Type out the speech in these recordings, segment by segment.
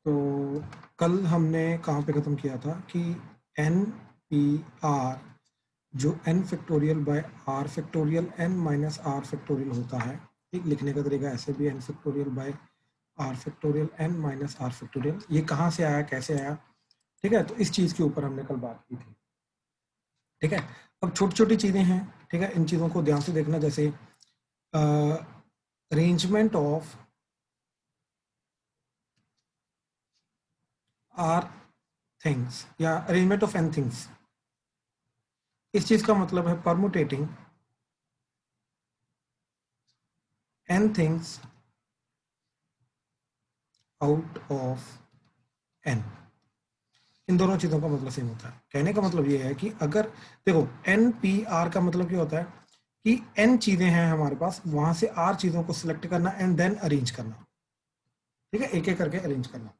तो कल हमने कहाँ पे ख़त्म किया था कि एन पी आर जो N factorial by R factorial N minus R factorial होता है, ठीक, लिखने का तरीका ऐसे भी N factorial by R factorial N minus R factorial, ये कहाँ से आया, कैसे आया, ठीक है। तो इस चीज़ के ऊपर हमने कल बात की थी, ठीक है। अब छोटी छोटी चीज़ें हैं, ठीक है, इन चीज़ों को ध्यान से देखना, जैसे अरेंजमेंट ऑफ आर थिंग्स या अरेंजमेंट ऑफ एन थिंग्स, इस चीज़ का मतलब है permutating N things out of N. इन दोनों चीज़ों का मतलब सेम होता है। कहने का मतलब ये है कि अगर देखो एन पी आर का मतलब क्या होता है कि एन चीज़ें हैं हमारे पास, वहां से आर चीज़ों को सिलेक्ट करना एंड देन अरेंज करना, ठीक है, एक एक करके अरेंज करना।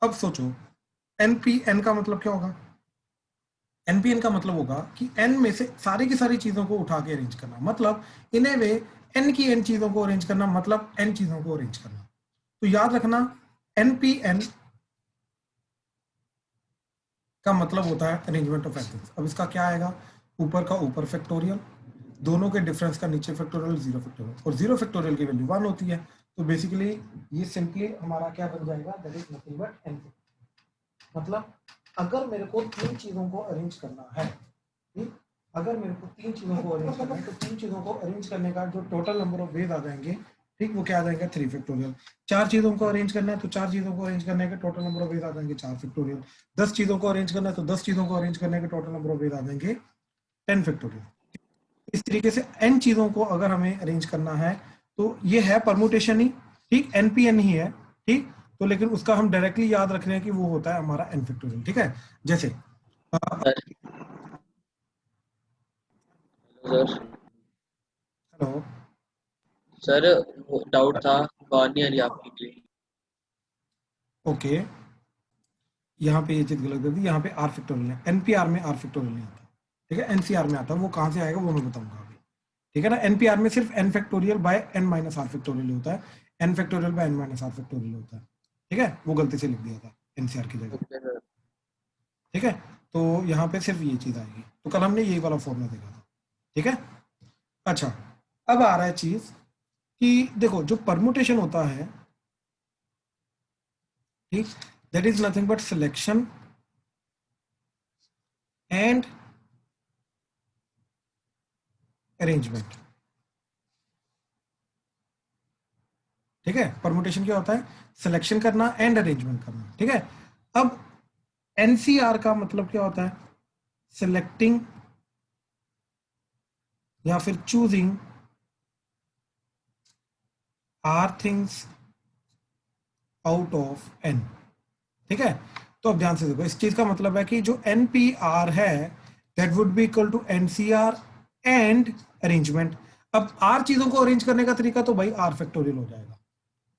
अब सोचो एन पी एन का मतलब क्या होगा। एन पी एन का मतलब होगा कि एन में से सारी की सारी चीज़ों को उठा के अरेंज करना, मतलब इन ए वे एन की एन चीज़ों को अरेंज करना, मतलब एन चीज़ों को अरेंज करना। तो याद रखना एन पी एन का मतलब होता है अरेंजमेंट ऑफ एथम्स। अब इसका क्या आएगा, ऊपर का ऊपर फैक्टोरियल, दोनों के डिफरेंस का नीचे फैक्टोरियल, जीरो फैक्टोरियल, और जीरो फैक्टोरियल की वैल्यू 1 होती है। तो बेसिकली ये सिंपली हमारा क्या बन जाएगा, that is nothing but N. मतलब अगर मेरे को तीन चीजों को अरेंज करना है, ठीक, अगर मेरे को तीन चीजों को अरेंज करना है, तो तीन चीजों को अरेंज करने का जो टोटल नंबर ऑफ वेज आ जाएंगे, ठीक, वो क्या आ जाएगा, 3 फैक्टोरियल। चार चीजों को अरेंज करना है तो चार चीजों को अरेंज करने के टोटल नंबर ऑफ वेज आ जाएंगे 4 फैक्टोरियल। 10 चीजों को अरेंज करना है तो 10 चीजों को अरेंज करने के टोटल नंबर ऑफ वेज आ जाएंगे 10 फैक्टोरियल। इस तरीके से एन चीजों को अगर हमें अरेंज करना है तो ये है परमुटेशन ही, ठीक, एनपीएन ही है, ठीक। तो लेकिन उसका हम डायरेक्टली याद रख रहे हैं कि वो होता है हमारा एन फैक्टोरियल, ठीक है। जैसे सर सर हेलो, सर वो डाउट था, बात नहीं आ रही आपकी क्लियर। ओके, यहाँ पे ये चीज गलत कर दी, यहाँ पे आर फैक्टोरियल है, एनपीआर में आर फैक्टोरियल नहीं आता, ठीक है, एनसीआर में आता है। वो कहाँ से आएगा वो मैं बताऊंगा अभी, ठीक है ना। एनपीआर में सिर्फ N factorial by N minus R factorial होता है, N factorial by N minus R factorial होता है, ठीक है, वो गलती से लिख दिया था एनसीआर की जगह, ओके सर। ठीक है। तो यहाँ पे सिर्फ ये चीज आएगी। तो कल हमने यही वाला फॉर्मूला देखा था, ठीक है। अच्छा, अब आ रहा है चीज कि देखो जो परमुटेशन होता है, ठीक, that is nothing but selection and arrangement, ठीक है। परमुटेशन क्या होता है, सिलेक्शन करना एंड अरेंजमेंट करना, ठीक है। अब एनसीआर का मतलब क्या होता है, सिलेक्टिंग या फिर choosing R things out of N, ठीक है। तो अब ध्यान से देखो, इस चीज का मतलब है कि जो एनपीआर है that would be equal to NCR and arrangement. अब आर चीजों को अरेंज करने का तरीका तो भाई आर फैक्टोरियल हो जाएगा,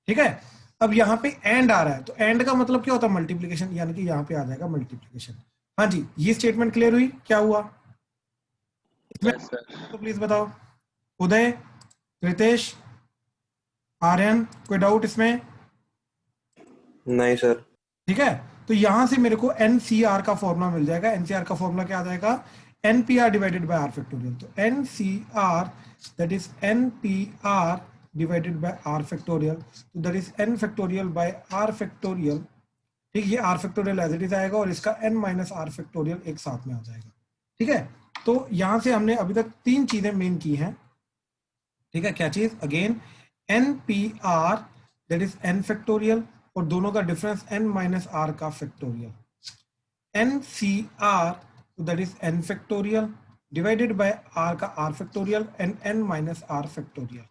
ठीक है। अब यहाँ पे एंड आ रहा है, तो एंड का मतलब क्या होता है, मल्टीप्लीकेशन, यानी कि यहाँ पे आ जाएगा मल्टीप्लीकेशन। हाँ जी, ये स्टेटमेंट क्लियर हुई, क्या हुआ इसमें, यस सर। तो प्लीज बताओ। उदय, रितेश, आर्यन, कोई डाउट इसमें, नहीं सर। ठीक है। तो यहां से मेरे को एनसीआर का फॉर्मूला मिल जाएगा। एनसीआर का फॉर्मूला क्या आ जाएगा, NPR divided by R factorial. तो NCR that is NPR divided by R factorial, तो that is N factorial by R factorial, ठीक, ये R factorial as it is आएगा और इसका एन माइनस आर फैक्टोरियल एक साथ में आ जाएगा, ठीक है। तो यहां से हमने अभी तक तीन चीजें मेन की हैं, ठीक है। क्या चीज, again N P R that is N factorial, और दोनों का डिफरेंस एन माइनस आर का factorial, N C R that is N factorial divided by R का R factorial and N minus R factorial,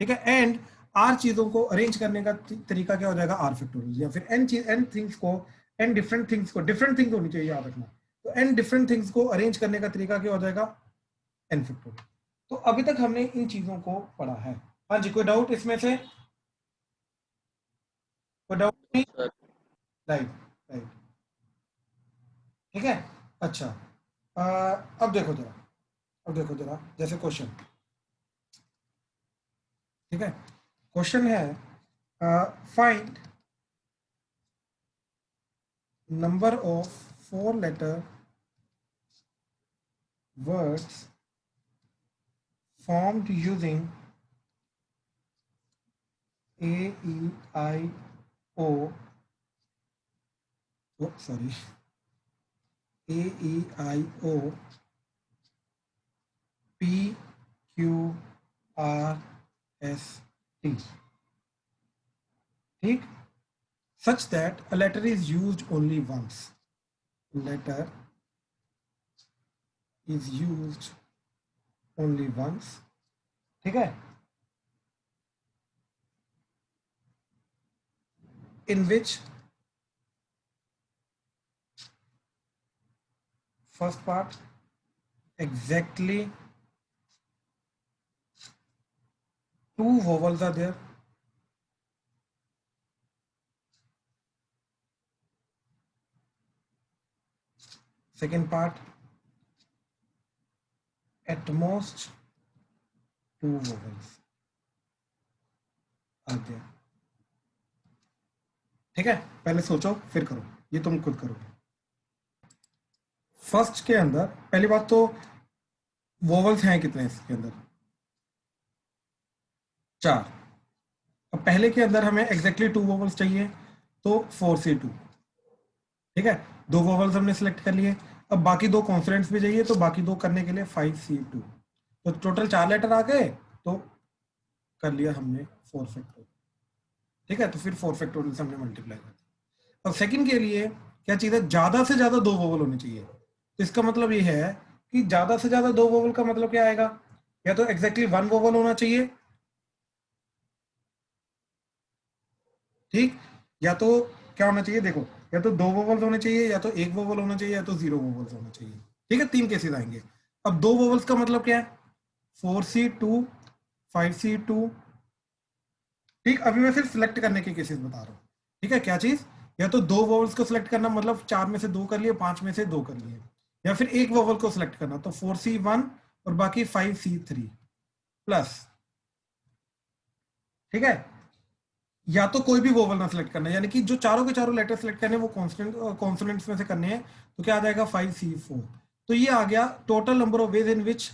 ठीक है। एंड आर चीजों को arrange करने का तरीका क्या हो जाएगा, आर फैक्टोरियल, या फिर एन चीज एन थिंग्स को, एन डिफरेंट थिंग्स को, डिफरेंट थिंग्स होनी चाहिए याद रखना, तो एन डिफरेंट थिंग्स को अरेंज करने का तरीका क्या हो जाएगा, एन फैक्टोरियल। तो अभी तक हमने इन चीजों को पढ़ा है। हाँ जी, कोई डाउट इसमें से, कोई डाउट नहीं, सर राइट, राइट, ठीक है। अच्छा, अब देखो जरा, अब देखो जरा, जैसे क्वेश्चन, ठीक है, क्वेश्चन है find number of 4-letter words formed using A, E, I, O, oh sorry, A, E, I, O, P, Q, R, S, T. ठीक, such that a letter is used only once. Letter is used only once. ठीक है, in which first part exactly 2 vowels are there. Second part, at most 2 vowels are there. ठीक है, पहले सोचो फिर करो, ये तुम खुद करो। फर्स्ट के अंदर पहली बात तो वोवल्स हैं कितने इसके अंदर? 4। अब पहले के अंदर हमें एग्जैक्टली 2 वोवल्स चाहिए, तो 4C2। ठीक है, 2 वोवल्स हमने सिलेक्ट कर लिए। अब बाकी 2 कॉन्सोनेंट्स भी चाहिए, तो बाकी 2 करने के लिए 5C2, तो टोटल 4 लेटर आ गए, तो कर लिया हमने 4 फैक्टोरियल। ठीक है, तो फिर 4 फैक्टोरियल से हमने मल्टीप्लाई कर दिया। अब सेकंड के लिए क्या चीज है, ज्यादा से ज्यादा 2 वोवल होने चाहिए। तो इसका मतलब ये है कि ज्यादा से ज्यादा 2 वोवल का मतलब क्या आएगा, या तो एग्जैक्टली 1 वोवल होना चाहिए, ठीक, या तो क्या होना चाहिए, देखो, या तो 2 वोवल्स होने चाहिए, या तो 1 वोवल होना चाहिए, या तो 0 वोवल्स होना चाहिए। ठीक है, 3 केसेस आएंगे। अब 2 वोवल्स का मतलब क्या है, 4C2, 5C2। ठीक, अभी मैं सिर्फ सिलेक्ट करने के केसेस बता रहा हूँ। ठीक है, क्या चीज, या तो 2 वोवल्स को सिलेक्ट करना, मतलब 4 में से 2 कर लिए, 5 में से 2 कर लिए, या फिर 1 वोवल को सिलेक्ट करना, तो 4C1 और बाकी 5C3 प्लस। ठीक है, या तो कोई भी वोवल ना सिलेक्ट करना, यानी कि जो चारों के चारों लेटर सिलेक्ट करने वो कॉन्सोनेंट्स में से करने हैं, तो क्या आ जाएगा 5C4। तो ये आ गया total number of ways in which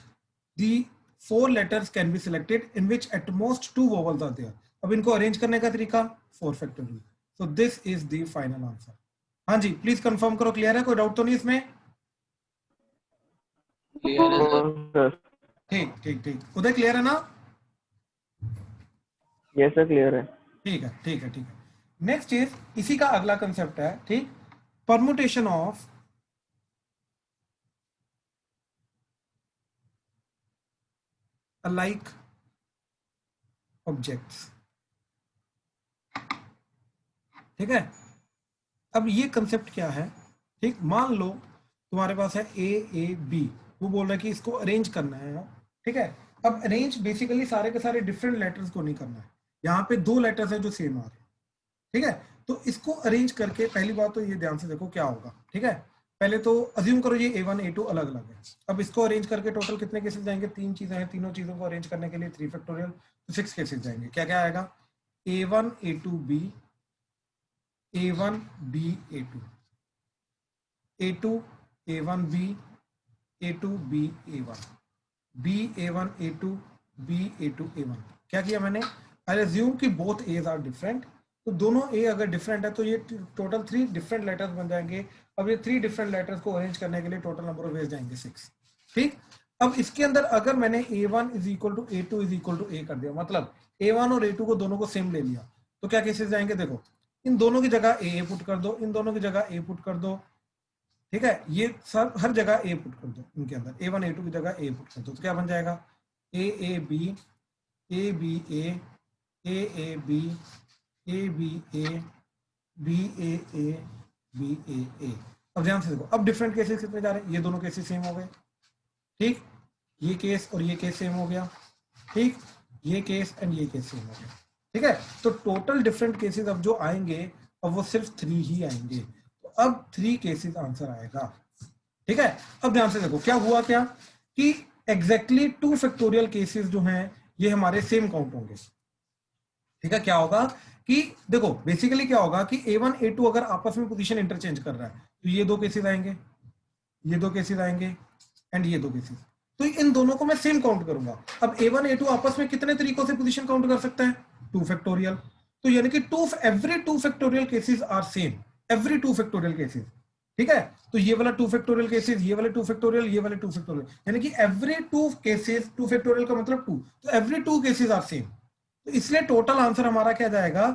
the 4 letters can be selected in which at most 2 vowels are there. अब इनको अरेंज करने का तरीका 4 factorial. So this is the final answer. हाँ जी, प्लीज कंफर्म करो, क्लियर है, कोई डाउट तो नहीं इसमें? क्लियर है सर। सर ठीक ठीक ठीक, उदय क्लियर है ना? यस सर क्लियर है। ठीक है ठीक है ठीक है। नेक्स्ट इज, इसी का अगला कंसेप्ट है, ठीक, परमुटेशन ऑफ alike objects। ठीक है, अब ये कंसेप्ट क्या है, ठीक, मान लो तुम्हारे पास है A, B, वो बोल रहा है कि इसको अरेंज करना है। ठीक है, अब अरेंज बेसिकली सारे के सारे डिफरेंट लेटर्स को नहीं करना है, यहाँ पे 2 लेटर्स है जो सेम आ रहे हैं। ठीक है, तो इसको अरेंज करके पहली बात तो ये ध्यान से देखो क्या होगा। ठीक है, पहले तो अज्यूम करो ये A1 A2 अलग अलग है। अब इसको अरेंज करके टोटल कितने केसेस जाएंगे, 3 चीजें हैं, तीनों चीजों को अरेंज करने के लिए 3 फैक्टोरियल, तो 6 केसेस जाएंगे। क्या क्या आएगा, A1 A2 B, A1 B A2, A2 A1 B, A2 B A1, B A1 A2 B A2 A1। क्या किया मैंने, आई अज्यूम कि बोथ एज आर डिफरेंट, तो दोनों ए अगर डिफरेंट है तो ये टोटल 3 डिफरेंट लेटर्स बन जाएंगे। अब ये 3 डिफरेंट लेटर्स को अरेंज करने के लिए टोटल नंबर ऑफ वेज जाएंगे 6। ठीक, अब इसके अंदर अगर मैंने A1 is equal to A2 is equal to A कर दिया, मतलब A1 और A2 को दोनों को सेम ले लिया, तो क्या केसेस जाएंगे, देखो, इन दोनों की जगह ए पुट कर दो, इन दोनों की जगह ए पुट कर दो। ठीक है, ये सब हर जगह ए पुट कर दो, इनके अंदर A1 A2 की जगह ए पुट कर दो, तो क्या बन जाएगा, A B A B A B A B A B A B A। अब ध्यान से देखो, अब डिफरेंट केसेस कितने जा रहे हैं, ये दोनों केसेस सेम हो गए। ठीक, ये केस और ये केस सेम हो गया। ठीक, ये केस एंड ये केस सेम हो गया। ठीक है, तो टोटल डिफरेंट केसेस अब जो आएंगे, अब वो सिर्फ 3 ही आएंगे, तो अब 3 केसेस आंसर आएगा। ठीक है, अब ध्यान से देखो क्या हुआ, क्या कि एग्जैक्टली 2 फैक्टोरियल केसेस जो हैं ये हमारे सेम काउंट होंगे। ठीक है, क्या होगा, कि देखो बेसिकली क्या होगा कि A1 A2 अगर आपस में पोजीशन इंटरचेंज कर रहा है तो ये दो केसेस आएंगे, ये दो केसेस आएंगे एंड ये दो केसेस, तो इन दोनों को मैं सेम काउंट करूंगा। अब A1 A2 आपस में कितने तरीकों से पोजीशन काउंट कर सकता है? 2 फैक्टोरियल। तो यानी कि every 2 factorial cases are same, every 2 factorial cases, ठीक है। तो ये वाला 2 फैक्टोरियल केसेस, ये वाले 2 फैक्टोरियल, ये वाले 2 फैक्टोरियल, यानी कि एवरी 2 केसेस, 2 फैक्टोरियल का मतलब 2, तो एवरी 2 केसेस आर सेम। तो इसलिए टोटल आंसर हमारा क्या जाएगा?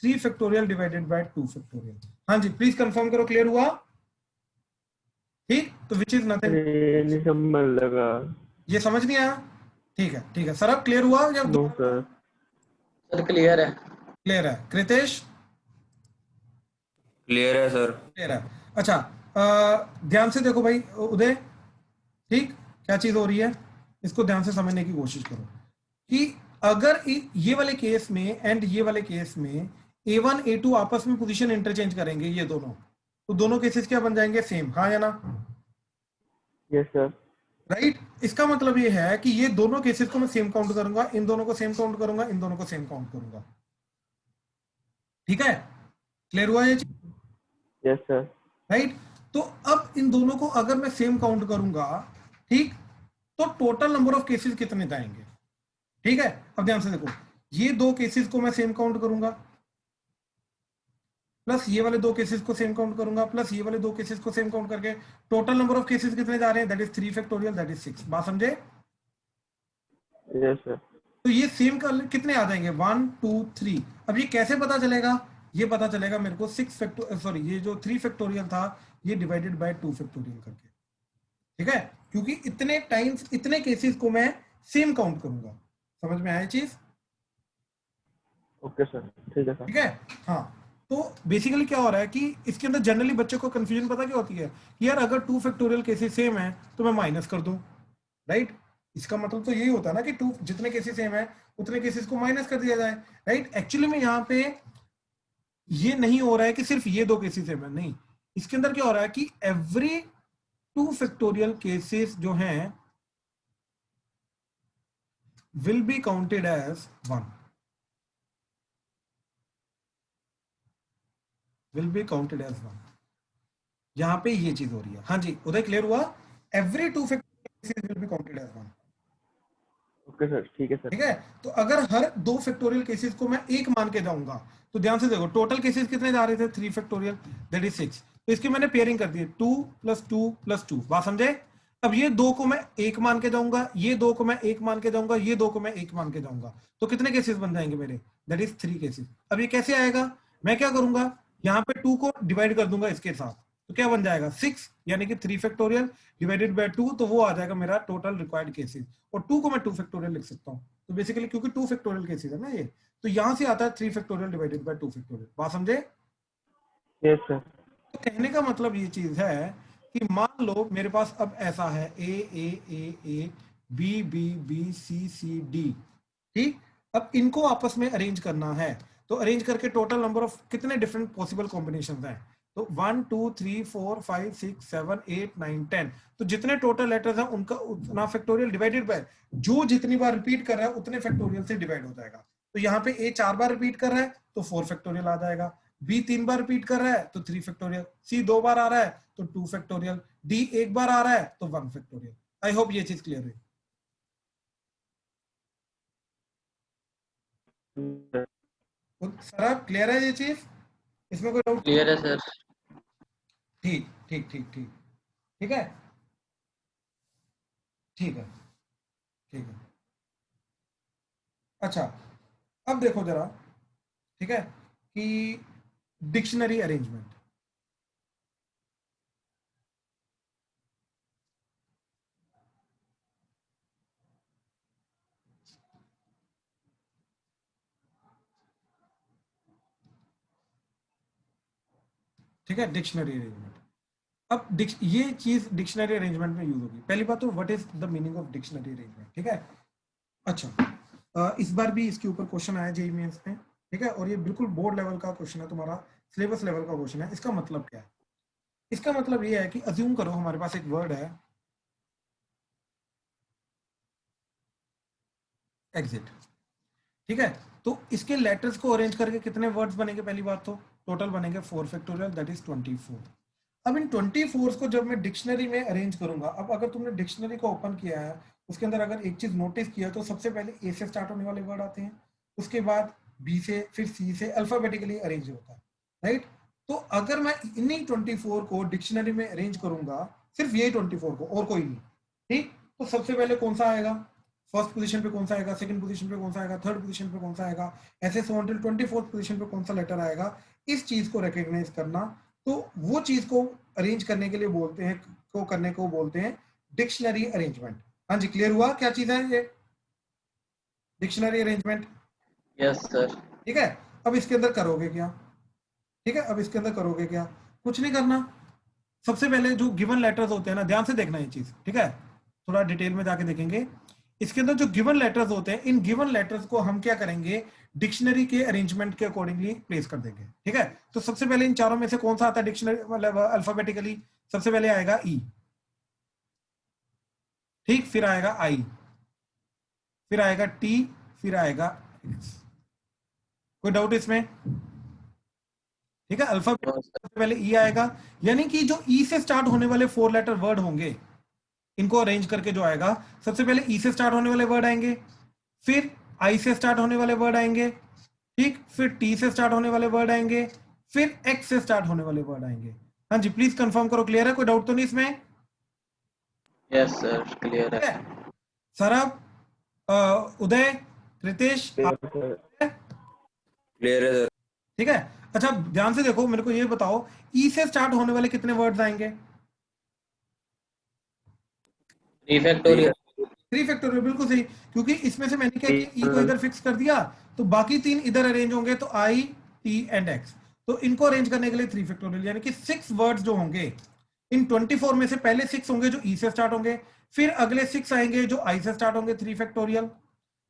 3 फैक्टोरियल डिवाइडेड बाय 2 फैक्टोरियल। हाँ जी, प्लीज कंफर्म करो, क्लियर हुआ? ठीक, तो विच इज नथिंग। ये नहीं समझ लगा। ये समझ नहीं आया? ठीक है, ठीक है सर, अब क्लियर हुआ या नो सर। सर क्लियर है। क्लियर है? कृतेश क्लियर है सर। क्लियर है? अच्छा, ध्यान से देखो भाई उदय, ठीक, क्या चीज हो रही है इसको ध्यान से समझने की कोशिश करो कि अगर ये वाले केस में एंड ये वाले केस में A1 A2 आपस में पोजीशन इंटरचेंज करेंगे ये दोनों, तो दोनों केसेस क्या बन जाएंगे? सेम, हाँ या ना? Yes sir. राइट, इसका मतलब ये है कि ये दोनों केसेस को मैं सेम काउंट करूंगा, इन दोनों को सेम काउंट करूंगा, इन दोनों को सेम काउंट करूंगा, ठीक है? क्लियर हुआ ये चीज? Yes sir. राइट, तो अब इन दोनों को अगर मैं सेम काउंट करूंगा, ठीक, तो टोटल नंबर ऑफ केसेस कितने जाएंगे? ठीक है, अब ध्यान से देखो, ये दो केसेस को मैं सेम काउंट करूंगा, प्लस ये वाले दो केसेस को सेम काउंट करूंगा, प्लस ये वाले दो केसेस को सेम काउंट करके टोटल नंबर ऑफ केसेस कितने जा रहे हैं? That is 3 factorial, that is 6। बात समझे? Yes sir. तो ये सेम कर कितने आ जाएंगे? 1 2 3। अब ये कैसे पता चलेगा? ये पता चलेगा मेरे को 6 फैक्टोरियल, सॉरी ये जो 3 फैक्टोरियल था ये डिवाइडेड बाय 2 फैक्टोरियल करके, ठीक है, क्योंकि इतने टाइम्स इतने केसेस को मैं सेम काउंट करूंगा। समझ में आया चीज? ओके सर, ठीक है सर। ठीक है, हाँ। तो बेसिकली क्या हो रहा है कि इसके अंदर जनरली बच्चों को कंफ्यूजन पता क्या होती है कि यार अगर 2 फैक्टोरियल केसेस सेम है तो मैं माइनस कर दूं, राइट? इसका मतलब तो यही होता है ना कि 2 जितने केसेस सेम है उतने केसेस को माइनस कर दिया जाए, राइट? एक्चुअली में यहाँ पे ये नहीं हो रहा है कि सिर्फ ये दो केसेस सेम है, नहीं, इसके अंदर क्या हो रहा है कि एवरी 2 फैक्टोरियल केसेस जो हैं will be counted as 1, will be counted as 1। यहां पे ये चीज हो रही है। हाँ जी उदय, क्लियर हुआ? Every 2 factorial will be counted as 1। Okay sir, ठीक है सर। ठीक है, तो अगर हर 2 फैक्टोरियल केसेस को मैं एक मान के जाऊंगा तो ध्यान से देखो टोटल केसेस कितने जा रहे थे? 3 फैक्टोरियल, दैट इज 6। तो इसकी मैंने पेयरिंग कर दी, 2 + 2 + 2। बात समझे? अब ये दो को मैं एक मान के जाऊंगा, ये दो को मैं एक मान के जाऊंगा, ये दो को मैं एक मान के जाऊंगा, तो कितने केसेस बन जाएंगे मेरे? That is 3 cases. अब ये कैसे आएगा? मैं क्या करूंगा, यहाँ पे 2 को डिवाइड कर दूंगा इसके साथ, तो क्या बन जाएगा? 6, यानी कि 3 फैक्टोरियल डिवाइडेड बाय 2, तो वो आ जाएगा मेरा टोटल रिक्वायर्ड केसेस। और 2 को मैं 2 फैक्टोरियल लिख सकता हूँ, तो बेसिकली क्योंकि 2 फैक्टोरियल केसेस है ना ये, तो यहां से आता है 3 फैक्टोरियल डिवाइडेड बाय 2 फैक्टोरियल। बात समझे? Yes sir. तो कहने का मतलब ये चीज है कि मान लो मेरे पास अब ऐसा है A A A A B B B C C D, ठीक। अब इनको आपस में अरेंज करना है, तो अरेंज करके टोटल नंबर ऑफ कितने डिफरेंट पॉसिबल कॉम्बिनेशंस हैं? तो 1 2 3 4 5 6 7 8 9 10, तो जितने टोटल लेटर्स हैं उनका उतना फैक्टोरियल डिवाइडेड बाय जो जितनी बार रिपीट कर रहा है उतने फैक्टोरियल से डिवाइड हो जाएगा। तो यहाँ पे ए 4 बार रिपीट कर रहा है तो 4 फैक्टोरियल आ जाएगा, बी 3 बार रिपीट कर रहा है तो 3 फैक्टोरियल, सी 2 बार आ रहा है तो 2 फैक्टोरियल, डी 1 बार आ रहा है तो 1 फैक्टोरियल। आई होप ये चीज क्लियर है। सर क्लियर है ये चीज? इसमें कोई डाउट? क्लियर है सर। ठीक ठीक ठीक ठीक, ठीक है, ठीक है, ठीक है। अच्छा, अब देखो जरा, ठीक है, कि डिक्शनरी अरेंजमेंट, ठीक है, डिक्शनरी अरेंजमेंट। अब ये चीज डिक्शनरी अरेंजमेंट में यूज होगी। पहली बात तो what is the meaning of dictionary arrangement, ठीक है। अच्छा, इस बार भी इसके ऊपर क्वेश्चन आया जेईई मेंस में, ठीक है, और ये बिल्कुल बोर्ड लेवल का क्वेश्चन है, तुम्हारा सिलेबस लेवल का क्वेश्चन है। इसका मतलब क्या है? इसका मतलब ये है कि अज्यूम करो हमारे पास एक वर्ड है एग्जिट, ठीक है, तो इसके लेटर्स को अरेंज करके कितने वर्ड्स बनेंगे? पहली बात तो टोटल बनेंगे 4 फैक्टोरियल, दैट इज 24। अब इन 24 को जब मैं डिक्शनरी में अरेंज करूंगा, अब अगर तुमने डिक्शनरी को ओपन किया है, उसके अंदर अगर एक चीज नोटिस किया तो सबसे पहले ए से स्टार्ट होने वाले वर्ड आते हैं, उसके बाद बी से, फिर सी से, अल्फाबेटिकली अरेंज होता है, राइट? तो अगर मैं इन्हीं 24 को डिक्शनरी में अरेंज करूंगा, सिर्फ यही 24 को और कोई नहीं, ठीक? तो सबसे पहले कौन सा आएगा? फर्स्ट पोजीशन पे कौन सा आएगा, सेकंड पोजीशन पे कौन सा आएगा, थर्ड पोजीशन पे कौन सा आएगा, ऐसे सो अनटिल 24th पोजीशन पे कौन सा लेटर आएगा, इस चीज को रिकॉग्नाइज करना। तो वो चीज को अरेंज करने के लिए बोलते हैं, को करने को बोलते हैं डिक्शनरी अरेंजमेंट। हाँ जी, क्लियर हुआ क्या चीज है ये डिक्शनरी अरेंजमेंट? Yes sir. ठीक है, अब इसके अंदर करोगे क्या? ठीक है, अब इसके अंदर करोगे क्या? कुछ नहीं करना। सबसे पहले जो गिवन लेटर्स होते हैं ना, ध्यान से देखना ये चीज, ठीक है? थोड़ा डिटेल में जाके देखेंगे। इसके अंदर जो गिवन लेटर्स होते हैं, इन गिवन लेटर्स को हम क्या करेंगे? डिक्शनरी के अरेंजमेंट के अकॉर्डिंगली प्लेस कर देंगे, ठीक है? तो सबसे पहले इन चारों में से कौन सा आता है डिक्शनरी, मतलब अल्फाबेटिकली? सबसे पहले आएगा ई, ठीक, फिर आएगा आई, फिर आएगा टी, फिर आएगा एक्स। कोई डाउट इसमें? ठीक है, अल्फाबेट सबसे पहले ई आएगा, यानी कि जो ई से स्टार्ट होने वाले 4 लेटर वर्ड होंगे, इनको अरेंज करके जो आएगा, सबसे पहले ई से स्टार्ट होने वाले वर्ड आएंगे, फिर आई से स्टार्ट होने वाले वर्ड आएंगे, ठीक, फिर टी से स्टार्ट होने वाले वर्ड आएंगे, फिर एक्स से स्टार्ट होने वाले वर्ड आएंगे। हाँ जी, प्लीज कंफर्म करो, क्लियर है? कोई डाउट तो नहीं इसमें? यस सर, क्लियर ठीक है। है, सौरभ, उदय, रितेश, क्लियर है सर। ठीक है। अच्छा ध्यान से देखो, मेरे को ये बताओ, ई से स्टार्ट होने वाले कितने वर्ड्स आएंगे? 3 फैक्टोरियल। 3 फैक्टोरियल, बिल्कुल सही, क्योंकि इसमें से मैंने क्या किया, ई को इधर फिक्स कर दिया, तो बाकी 3 इधर अरेंज होंगे, तो आई, टी एंड एक्स। तो इनको अरेंज करने के लिए 3 फैक्टोरियल, यानी कि 6 वर्ड्स जो होंगे इन 24 में से, पहले 6 होंगे जो ई से स्टार्ट होंगे, फिर अगले 6 आएंगे जो आई से स्टार्ट होंगे, 3 फैक्टोरियल,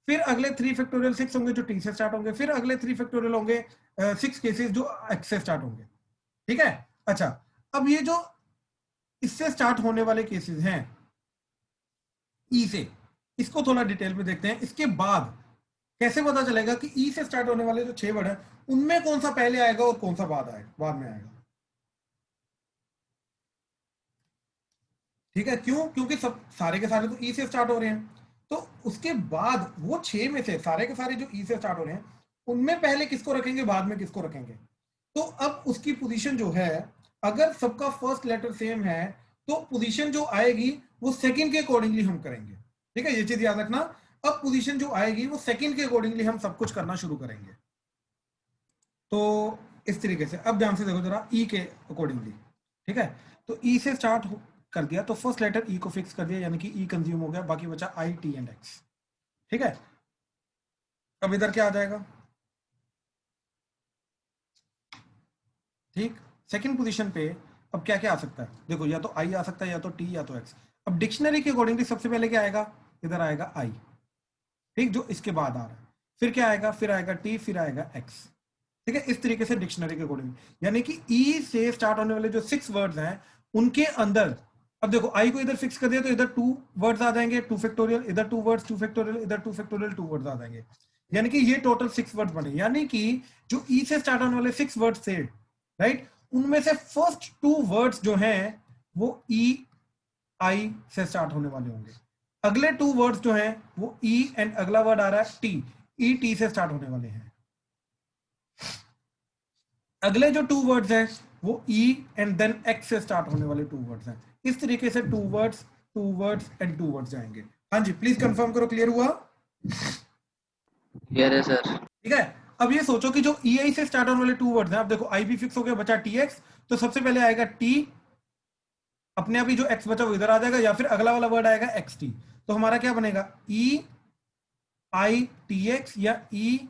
फिर अगले 3 फैक्टोरियल 6 होंगे जो टी से स्टार्ट होंगे, फिर अगले 3 फैक्टोरियल होंगे 6 केसेस जो एक्स से स्टार्ट होंगे, ठीक है? अच्छा, अब ये जो इससे स्टार्ट होने वाले केसेस हैं ई से, इसको थोड़ा डिटेल में देखते हैं। इसके बाद कैसे पता चलेगा कि ई से स्टार्ट होने वाले जो 6 वर्ड है, उनमें कौन सा पहले आएगा और कौन सा बाद आएगा, बाद में आएगा? ठीक है, क्यों? क्योंकि सब सारे के सारे तो ई से स्टार्ट हो रहे हैं, तो उसके बाद वो 6 में से सारे के सारे जो ई से स्टार्ट हो रहे हैं, उनमें पहले किसको रखेंगे, बाद में किसको रखेंगे? तो अब उसकी पोजीशन जो है, अगर सबका फर्स्ट लेटर सेम है, तो पोजीशन जो आएगी वो सेकंड के अकॉर्डिंगली हम करेंगे, ठीक है? ये चीज याद रखना, अब पोजीशन जो आएगी वो सेकंड के अकॉर्डिंगली हम सब कुछ करना शुरू करेंगे। तो इस तरीके से अब ध्यान से देखो जरा, ई के अकॉर्डिंगली, ठीक है? तो ई से स्टार्ट कर दिया, तो फर्स्ट लेटर ई को फिक्स कर दिया, यानी कि ई कंज्यूम हो गया, बाकी बचा आई, टी एंड एक्स, ठीक है? अब इधर क्या आ जाएगा? ठीक, सेकंड पोजीशन पे अब क्या क्या आ सकता है? देखो, या तो आई आ सकता है, या तो टी, या तो एक्स। अब डिक्शनरी के अकॉर्डिंगली सबसे पहले क्या आएगा? इधर आएगा आई, ठीक, जो इसके बाद आ रहा है, फिर क्या आएगा? फिर आएगा टी, फिर आएगा एक्स, ठीक है? इस तरीके से डिक्शनरी के अकॉर्डिंग, यानी कि ई से स्टार्ट होने वाले जो 6 वर्ड्स हैं, उनके अंदर, अब देखो आई को इधर फिक्स कर दिया, तो इधर 2 वर्ड्स आ जाएंगे, 2 फैक्टोरियल, इधर 2 वर्ड्स 2 फैक्टोरियल, इधर 2 फैक्टोरियल 2 वर्ड्स आ जाएंगे, यानी कि ये टोटल 6 वर्ड्स बने। यानी कि जो ई से स्टार्ट होने वाले 6 वर्ड्स थे, राइट, उनमें से फर्स्ट 2 वर्ड्स जो हैं वो ई आई से स्टार्ट होने वाले होंगे, अगले 2 वर्ड्स जो हैं वो ई एंड अगला वर्ड आ रहा है टी, ई टी से स्टार्ट होने वाले हैं। अगले जो 2 वर्ड्स हैं वो ई एंड देन एक्स से स्टार्ट होने वाले 2 वर्ड्स हैं। इस तरीके से 2 वर्ड्स एंड 2 वर्ड्स जाएंगे। हाँ जी, प्लीज कंफर्म करो, क्लियर हुआ? क्लियर है सर। ठीक है, अब ये सोचो कि जो ई आई से स्टार्ट होने वाले 2 वर्ड्स हैं, अब देखो आई भी फिक्स हो गया, बचा टी एक्स, तो सबसे पहले आएगा टी, अपने आप ही जो एक्स बचा वो इधर आ जाएगा, या फिर अगला वाला वर्ड आएगा एक्स टी। तो हमारा क्या बनेगा? ई आई टी एक्स या ई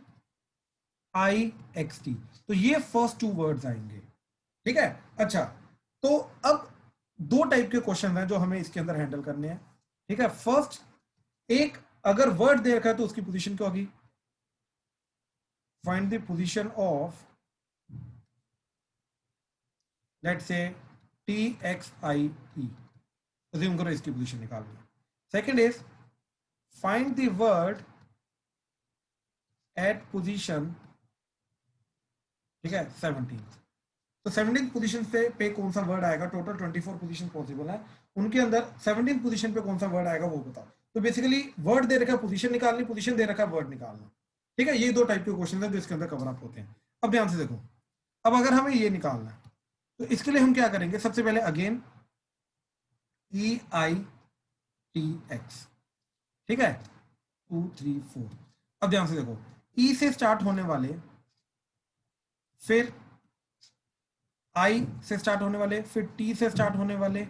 आई एक्स टी। तो ये फर्स्ट 2 वर्ड्स आएंगे, ठीक है? अच्छा, तो अब 2 टाइप के क्वेश्चन हैं जो हमें इसके अंदर हैंडल करने हैं, ठीक है? फर्स्ट, एक अगर वर्ड दे रखा है तो उसकी पोजीशन क्या होगी? Find the position of, let's say T x I E, assume करो इसकी पोजीशन निकालनी है। Second is find the word at position, ठीक है 17। तो 17 पोजीशन पे कौन सा वर्ड आएगा, टोटल 24 पोजीशन पॉसिबल है, उनके अंदर 17 पोजीशन पे कौन सा वर्ड आएगा वो बताओ। तो बेसिकली वर्ड दे रखा है पोजीशन निकालनी, पोजीशन दे रखा है वर्ड निकालना, ठीक है। ये दो टाइप के क्वेश्चन है जो इसके अंदर कवर अप होते हैं। अब ध्यान से देखो, अब अगर हमें ये निकालना है तो इसके लिए हम क्या करेंगे, सबसे पहले अगेन EITX, ठीक है 2 3 4। अब ध्यान से देखो, E से स्टार्ट होने वाले, फिर I से स्टार्ट होने वाले, फिर T से स्टार्ट होने वाले,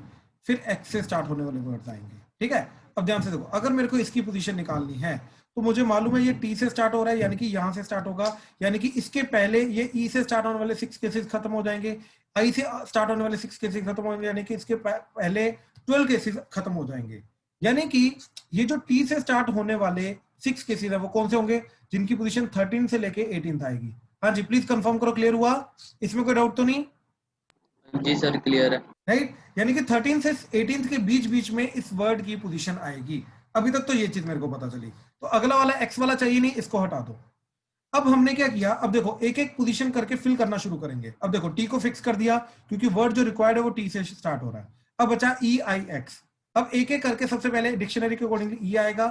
फिर X से स्टार्ट होने वाले वर्ड्स आएंगे, ठीक है। अब ध्यान से देखो, अगर मेरे को इसकी पोजीशन निकालनी है तो मुझे मालूम है ये T से स्टार्ट हो रहा है, यानी कि यहां से स्टार्ट होगा, यानी कि इसके पहले ये E से स्टार्ट होने वाले 6 केसेस खत्म हो जाएंगे, I से स्टार्ट होने वाले 6 केसेस खत्म हो जाएंगे, यानी कि इसके पहले 12 केसेस खत्म हो जाएंगे। यानी कि ये जो T से स्टार्ट होने वाले 6 केसेस है वो कौन से होंगे, जिनकी पोजीशन 13 से लेके 18 आएगी। हाँ जी, प्लीज कंफर्म करो, क्लियर हुआ, इसमें कोई डाउट तो नहीं? जी सर क्लियर है। राइट, यानी कि 13 से 18 के बीच बीच में इस वर्ड की पोजीशन आएगी। अभी तक तो ये चीज मेरे को पता चली। तो अगला वाला एक्स वाला चाहिए नहीं, इसको हटा दो। अब हमने क्या किया, अब देखो एक एक पोजीशन करके फिल करना शुरू करेंगे। अब देखो टी को फिक्स कर दिया क्योंकि वर्ड जो रिक्वायर्ड है वो टी से स्टार्ट हो रहा है। अब बचा EIX। अब एक एक करके सबसे पहले डिक्शनरी के अकॉर्डिंगली ई आएगा,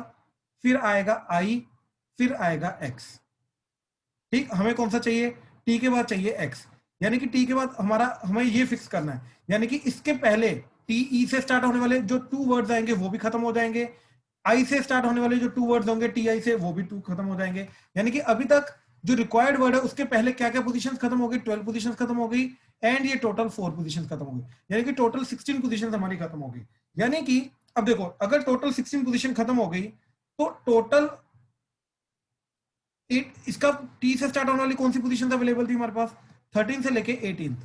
फिर आएगा आई, फिर आएगा एक्स, ठीक। हमें कौन सा चाहिए, टी के बाद चाहिए एक्स, यानी कि टी के बाद हमें ये फिक्स करना है, यानी कि इसके पहले टी से स्टार्ट होने वाले जो 2 वर्ड्स आएंगे वो भी खत्म हो जाएंगे, आई से स्टार्ट होने वाले जो 2 वर्ड्स होंगे TI से वो भी 2 खत्म हो जाएंगे। यानी कि अभी तक जो रिक्वायर्ड वर्ड है उसके पहले क्या क्या पोजीशन खत्म हो गई, 12 पोजीशन खत्म हो गई, एंड ये टोटल 4 पोजीशन खत्म हो गई, यानी कि टोटल 16 पोजीशन हमारी खत्म हो गई। यानी कि अब देखो, अगर टोटल 16 पोजीशन खत्म हो गई तो टोटल इसका टी से स्टार्ट होने वाली कौन सी पोजीशन अवेलेबल थी हमारे पास, 13 से लेके 18,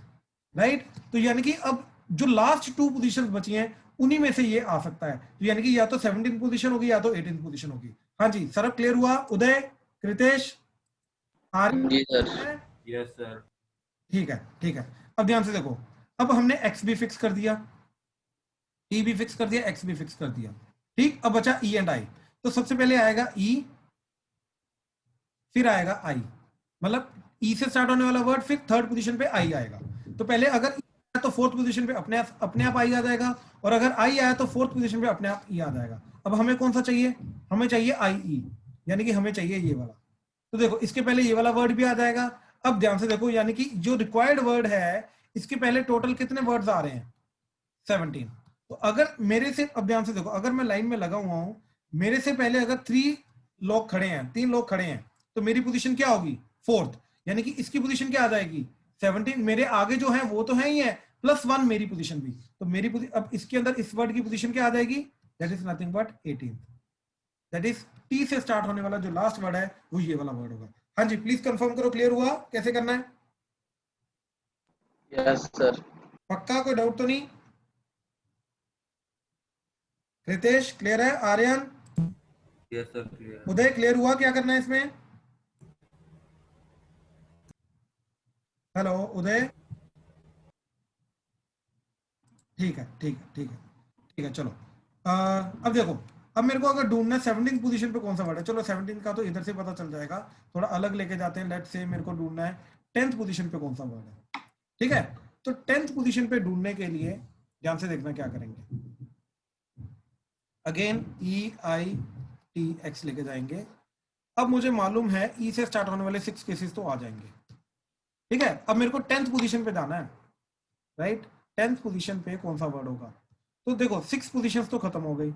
राइट। तो यानी कि अब जो लास्ट 2 पोजीशंस बची हैं उन्हीं में से ये आ सकता है, तो यानी कि या तो 17 पोजीशन होगी या तो 18 पोजीशन होगी। हाँ जी सर, क्लियर हुआ? उदय, कृतेश, आर्य, जी सर। Yes sir. ठीक है ठीक है। अब ध्यान से देखो, अब हमने एक्स भी फिक्स कर दिया, टी भी फिक्स कर दिया, एक्स भी फिक्स कर दिया, ठीक। अब बचा ई एंड आई। तो सबसे पहले आएगा ई, फिर आएगा आई, मतलब ई से स्टार्ट होने वाला वर्ड, फिर थर्ड पोजीशन पे आई आएगा। तो पहले अगर ई आया तो फोर्थ पोजीशन पे अपने आप आई आ जाएगा, और अगर आई आया तो फोर्थ पोजीशन पे अपने आप ई आ जाएगा। अब हमें कौन सा चाहिए, हमें चाहिए आई ई, यानी कि हमें चाहिए ये वाला। तो देखो इसके पहले ये वाला वर्ड भी आ जाएगा। अब ध्यान से देखो, यानी कि जो रिक्वायर्ड वर्ड है इसके पहले टोटल कितने वर्ड्स आ रहे हैं, 17। तो अगर मेरे से, अब ध्यान से देखो, अगर मैं लाइन में लगा हुआ हूं, मेरे से पहले अगर 3 लोग खड़े हैं, 3 लोग खड़े हैं, तो मेरी पोजीशन क्या होगी, 4th, यानी कि इसकी पोजीशन क्या आ जाएगी 17। मेरे आगे जो है वो तो है ही है, +1 मेरी पोजीशन भी, तो मेरी अब इसके अंदर इस वर्ड की पोजीशन क्या आ जाएगी, that is nothing but 18, that is T से स्टार्ट होने वाला जो लास्ट वर्ड है वो ये वाला वर्ड होगा। हाँ जी, प्लीज कंफर्म करो, क्लियर हुआ, कैसे करना है? Yes sir. पक्का, कोई डाउट तो नहीं? रितेश क्लियर है? Aryan, yes sir clear. Uday clear हुआ, क्या करना है इसमें? हेलो उदय, ठीक है ठीक है ठीक है ठीक है, चलो। अब देखो, अब मेरे को अगर ढूंढना है 17 पोजीशन पे कौन सा वर्ड है, चलो 17 का तो इधर से पता चल जाएगा, थोड़ा अलग लेके जाते हैं। लेट्स से मेरे को ढूंढना है 10th पोजीशन पे कौन सा वर्ड है, ठीक है। तो 10th पोजीशन पे ढूंढने के लिए ध्यान से देखना क्या करेंगे, अगेन EITX लेके जाएंगे। अब मुझे मालूम है ई से स्टार्ट होने वाले 6 केसेस तो आ जाएंगे, ठीक है। अब मेरे को 10th पोजीशन पे जाना है, राइट। 10th पोजीशन पे कौन सा वर्ड होगा, तो देखो 6 पोजीशंस तो खत्म हो गई,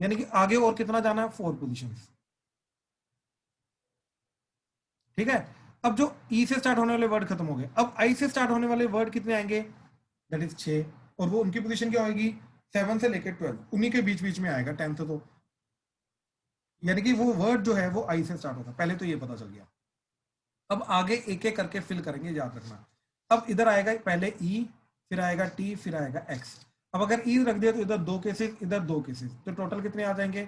यानी कि आगे और कितना जाना है, 4 पोजीशंस, ठीक है। अब जो ई से स्टार्ट होने वाले वर्ड खत्म हो गए, अब आई से स्टार्ट होने वाले वर्ड कितने आएंगे, दैट इज 6, और वो उनकी पोजीशन क्या होगी, 7 से लेकर 12, उन्हीं के बीच बीच में आएगा 10th, तो यानी कि वो वर्ड जो है वो आई से स्टार्ट होगा, पहले तो ये पता चल गया। अब आगे एक एक करके फिल करेंगे, याद रखना। अब इधर आएगा पहले ई, फिर आएगा टी, फिर आएगा एक्स। अब अगर ई रख दिया तो इधर 2 केसेस, इधर 2 केसेस, तो टोटल कितने आ जाएंगे,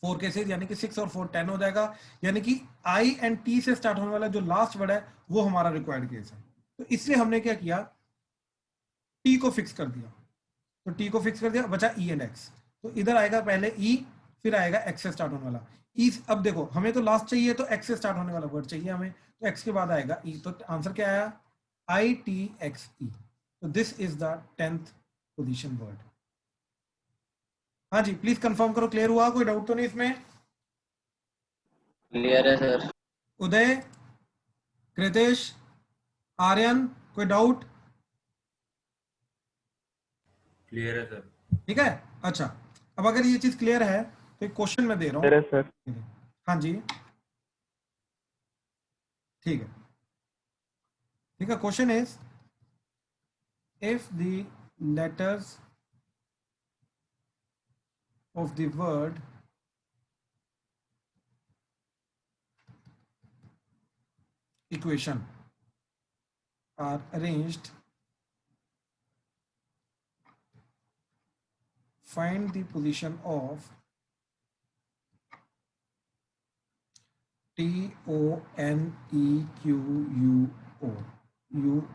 4 केसेस, यानी कि 6 और 4 10 हो जाएगा। यानी कि आई एंड टी से स्टार्ट होने वाला जो लास्ट वर्ड है वो हमारा रिक्वायर्ड केस है। तो इसलिए हमने क्या किया, टी को फिक्स कर दिया, तो टी को फिक्स कर दिया, बचा ई एंड एक्स। तो इधर आएगा पहले ई, फिर आएगा एक्स से स्टार्ट होने वाला, अब देखो हमें तो लास्ट चाहिए, तो एक्स से स्टार्ट होने वाला वर्ड चाहिए हमें, तो एक्स के बाद आएगा ई, तो आंसर क्या आया, ITXE। तो this is the 10th position word. हाँ जी, प्लीज कंफर्म करो, क्लियर हुआ, कोई डाउट तो नहीं इसमें? क्लियर है सर। उदय, कृतेश, आर्यन, कोई डाउट? क्लियर है सर। ठीक है, अच्छा। अब अगर ये चीज क्लियर है तो एक क्वेश्चन मैं दे रहा मेरे हूँ। सर। हाँ जी, ठीक है, ठीक है। Question is, if the letters of the word equation are arranged, find the position of TONEQUO UAI।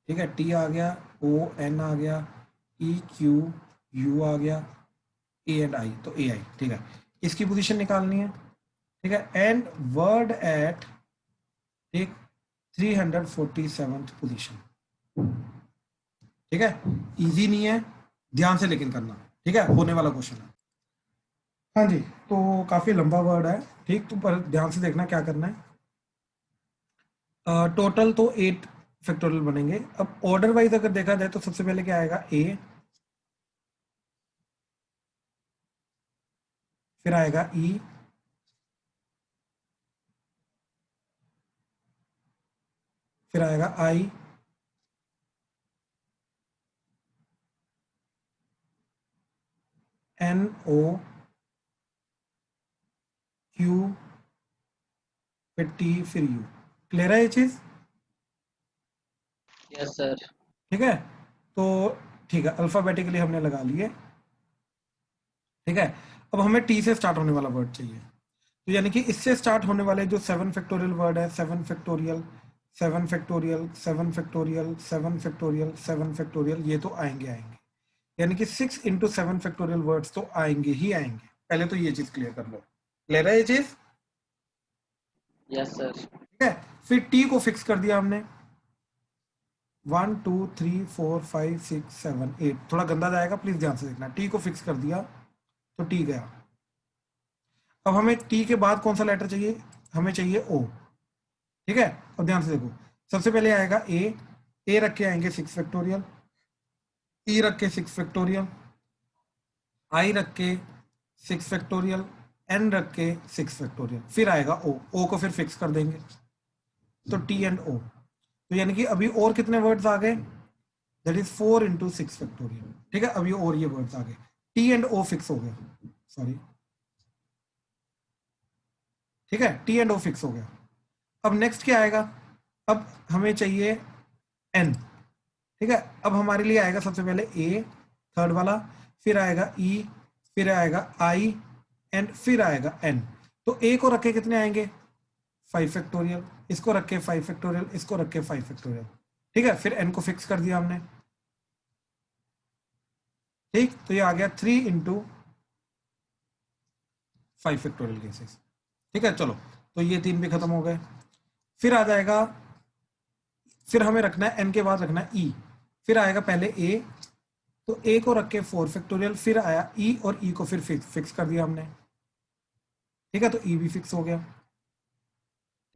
ठीक है, टी आ गया, ON आ गया, EQU आ गया, A एंड I, तो AI। ठीक है, इसकी पोजीशन निकालनी है। ठीक है, एंड वर्ड एट एक 347th पोजीशन। ठीक है, इजी नहीं है, ध्यान से लेकिन करना। ठीक है, होने वाला क्वेश्चन है। हाँ जी, तो काफी लंबा वर्ड है, ठीक, तो पर ध्यान से देखना क्या करना है। टोटल तो 8 फैक्टोरियल बनेंगे। अब ऑर्डर वाइज अगर देखा जाए तो सबसे पहले क्या आएगा, A, फिर आएगा E, फिर आएगा I, NO, Q, फिर T, फिर U। क्लियर है ये चीज? Yes sir. ठीक है, तो ठीक है, अल्फाबेटिकली हमने लगा लिए। ठीक है, अब हमें टी से स्टार्ट होने वाला वर्ड चाहिए, तो यानी कि इससे स्टार्ट होने वाले जो 7 फैक्टोरियल वर्ड है, 7 factorial, 7 factorial, 7 factorial, 7 factorial, 7 factorial, ये तो आएंगे आएंगे, यानी कि 6 इंटू 7 फैक्टोरियल वर्ड्स तो आएंगे ही आएंगे। पहले तो ये चीज क्लियर कर लो, क्लियर है ये चीज? Yes sir. ठीक है, फिर टी को फिक्स कर दिया हमने, 1 2 3 4 5 6 7 8, थोड़ा गंदा जाएगा, प्लीज ध्यान से देखना। टी को फिक्स कर दिया तो टी गया। अब हमें टी के बाद कौन सा लेटर चाहिए, हमें चाहिए ओ। ठीक है, अब ध्यान से देखो, सबसे पहले आएगा ए रख के आएंगे 6 फैक्टोरियल, ई रख के 6 फैक्टोरियल, आई रख के 6 फैक्टोरियल, एन रख के 6 फैक्टोरियल, फिर आएगा ओ को फिर फिक्स कर देंगे, तो टी एंड ओ। तो यानी कि अभी और कितने वर्ड्स आ गए, दैट इज 4 इंटू 6 फैक्टोरियल। ठीक है, अभी और ये वर्ड्स आ गए, टी एंड ओ फिक्स हो गया, सॉरी। ठीक है, टी एंड ओ फिक्स हो गया। अब नेक्स्ट क्या आएगा, अब हमें चाहिए एन। ठीक है, अब हमारे लिए आएगा सबसे पहले ए, थर्ड वाला, फिर आएगा ई, फिर आएगा आई, एंड फिर आएगा एन। तो ए को रखे कितने आएंगे, 5 फैक्टोरियल, इसको रखे 5 फैक्टोरियल, इसको रखे 5 फैक्टोरियल। ठीक है, फिर एन को फिक्स कर दिया हमने। ठीक, तो ये आ गया 3 इंटू 5 फैक्टोरियल केसेस। ठीक है, चलो, तो ये 3 भी खत्म हो गए। फिर आ जाएगा, फिर हमें रखना है एन के बाद रखना है ई, फिर आएगा पहले ए, तो ए को रख के 4 फैक्टोरियल, फिर आया ई, और ई को फिर फिक्स कर दिया हमने। ठीक है, तो ई भी फिक्स हो गया।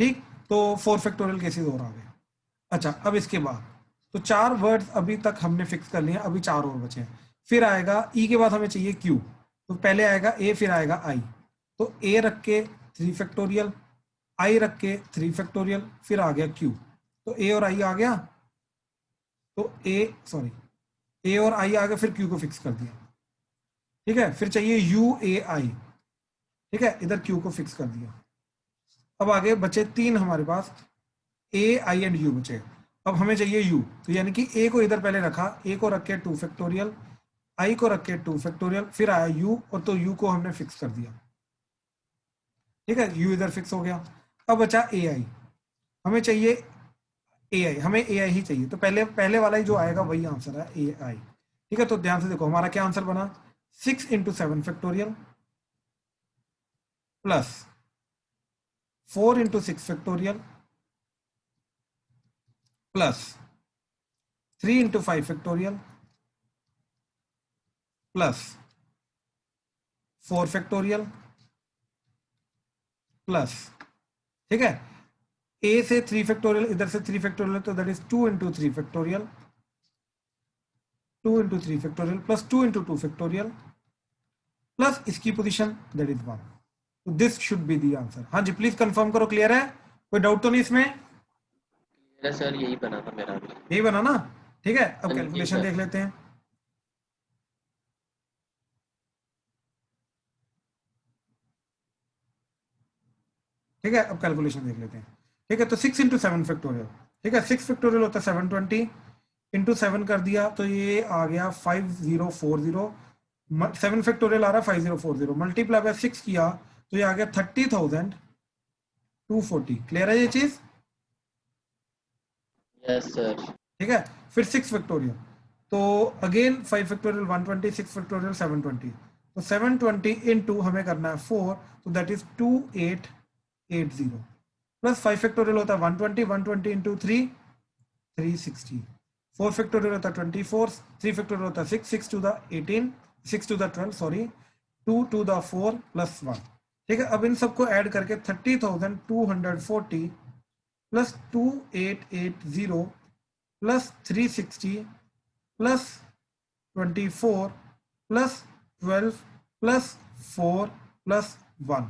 ठीक, तो 4 फैक्टोरियल केसेस और आ गए। अच्छा, अब इसके बाद तो 4 वर्ड्स अभी तक हमने फिक्स कर लिए, अभी 4 और बचे हैं। फिर आएगा ई के बाद हमें चाहिए क्यू, तो पहले आएगा ए, फिर आएगा आई, तो ए रख के 3 फैक्टोरियल, आई रख के 3 फैक्टोरियल, फिर आ गया क्यू, तो ए और आई आ गया, तो ए और आई आ गया, फिर क्यू को फिक्स कर दिया। ठीक है, फिर चाहिए यू ए आई। ठीक है, इधर क्यू को फिक्स कर दिया। अब आगे बचे 3 हमारे पास, ए आई एंड यू बचे। अब हमें चाहिए यू, तो यानी कि ए को इधर पहले रखा, ए को रख के 2 फैक्टोरियल, आई को रख के 2 फैक्टोरियल, फिर आया यू, और तो यू को हमने फिक्स कर दिया। ठीक है, यू इधर फिक्स हो गया। अब बचा ए आई, हमें चाहिए ए आई, हमें ए आई ही चाहिए, तो पहले वाला ही जो आएगा वही आंसर है, ए आई। ठीक है, तो ध्यान से देखो, हमारा क्या आंसर बना, 6 into 7 factorial plus 4 into 6 factorial plus 3 into 5 factorial plus 4 factorial plus, ठीक है, a से 3 फैक्टोरियल, इधर से 3 फैक्टोरियल, तो that is 2 into 3 factorial, 2 into 3 factorial plus 2 into 2 factorial plus इसकी पोजीशन दैट इज 1. तो this should be the answer. हाँ जी, प्लीज कंफर्म करो. क्लियर है? कोई डाउट तो नहीं इसमें? क्लियर है सर, यही बना था मेरा भी. यही बना ना? ठीक है, अब जी, कैलकुलेशन सर. देख लेते हैं. ठीक है, अब कैलकुलेशन देख लेते हैं. ठीक है, तो 6 into 7 फैक्टोरियल, ठीक है, 6 फैक्टोरियल होता है 720 इंटू 7 कर दिया तो ये आ गया 5040. 7 फैक्टोरियल आ रहा है 5040, मल्टीप्लाई बाय 6 किया तो ये आ गया 30,240. क्लियर है ये चीज? Yes sir. ठीक है, फिर 6 फैक्टोरियल, तो अगेन 5 फैक्टोरियल 120, 6 फैक्टोरियल 720, तो 720 इंटू हमें करना है 4, तो दैट इज 2880 प्लस 5 फैक्टोरियल होता है 120, 120 इंटू 3 360, 4 फैक्टोरियल होता है 24, 3 फैक्टोरियल होता है 6, 6 to the 18, 6 to the 12 sorry, 2 to the 4 plus 1. ठीक है, अब इन सबको ऐड करके 30,240 plus 2880 plus 360 plus 24 plus 12 plus 4 plus 1.